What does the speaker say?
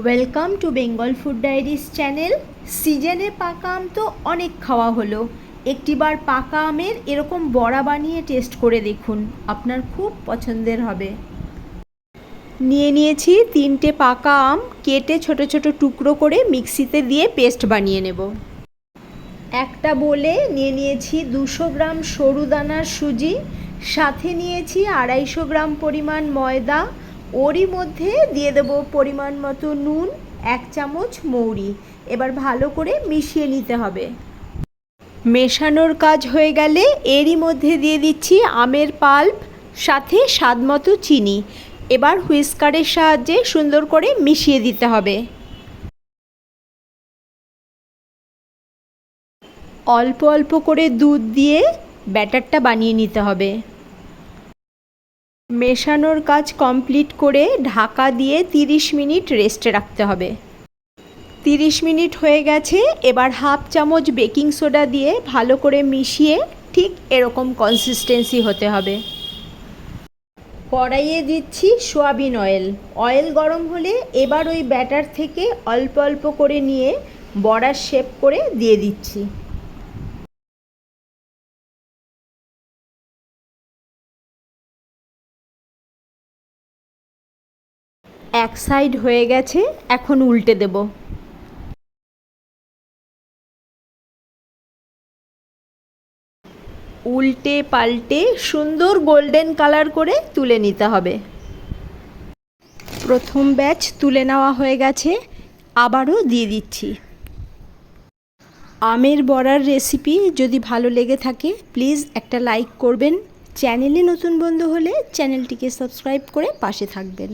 Welcome to Bengal food diaries channel. সিজনে পাকা আম তো অনেক খাওয়া হলো, একটিবার পাকা আমের এরকম বড়া বানিয়ে টেস্ট করে দেখুন, আপনার খুব পছন্দের হবে। নিয়ে নিয়েছি 3টে পাকা আম, কেটে ছোট ছোট টুকরো করে মিক্সিতে দিয়ে পেস্ট বানিয়ে নেব। একটা বোলে নিয়ে নিয়েছি 200 গ্রাম সরু দানার সুজি, সাথে নিয়েছি 250 গ্রাম পরিমাণ ময়দা, ওরই মধ্যে দিয়ে দেব পরিমাণ মতো নুন, 1 চামচ মৌরি। এবার ভালো করে মিশিয়ে নিতে হবে। মেশানোর কাজ হয়ে গেলে এরই মধ্যে দিয়ে দিচ্ছি আমের পাল্প, সাথে স্বাদ মতো চিনি। এবার হুইস্কারের সাহায্যে সুন্দর করে মিশিয়ে দিতে হবে। অল্প অল্প করে দুধ দিয়ে ব্যাটারটা বানিয়ে নিতে হবে। মেশানোর কাজ কমপ্লিট করে ঢাকা দিয়ে 30 মিনিট রেস্টে রাখতে হবে। 30 মিনিট হয়ে গেছে। এবার হাফ চামচ বেকিং সোডা দিয়ে ভালো করে মিশিয়ে ঠিক এরকম কনসিস্টেন্সি হতে হবে। কড়াইয়ে দিচ্ছি সয়াবিন অয়েল। অয়েল গরম হলে এবার ওই ব্যাটার থেকে অল্প অল্প করে নিয়ে বড়ার শেপ করে দিয়ে দিচ্ছি। এক সাইড হয়ে গেছে, এখন উল্টে দেব। উল্টে পাল্টে সুন্দর গোল্ডেন কালার করে তুলে নিতে হবে। প্রথম ব্যাচ তুলে নেওয়া হয়ে গেছে, আবারও দিয়ে দিচ্ছি। আমের বড়ার রেসিপি যদি ভালো লেগে থাকে প্লিজ একটা লাইক করবেন। চ্যানেলে নতুন বন্ধু হলে চ্যানেলটিকে সাবস্ক্রাইব করে পাশে থাকবেন।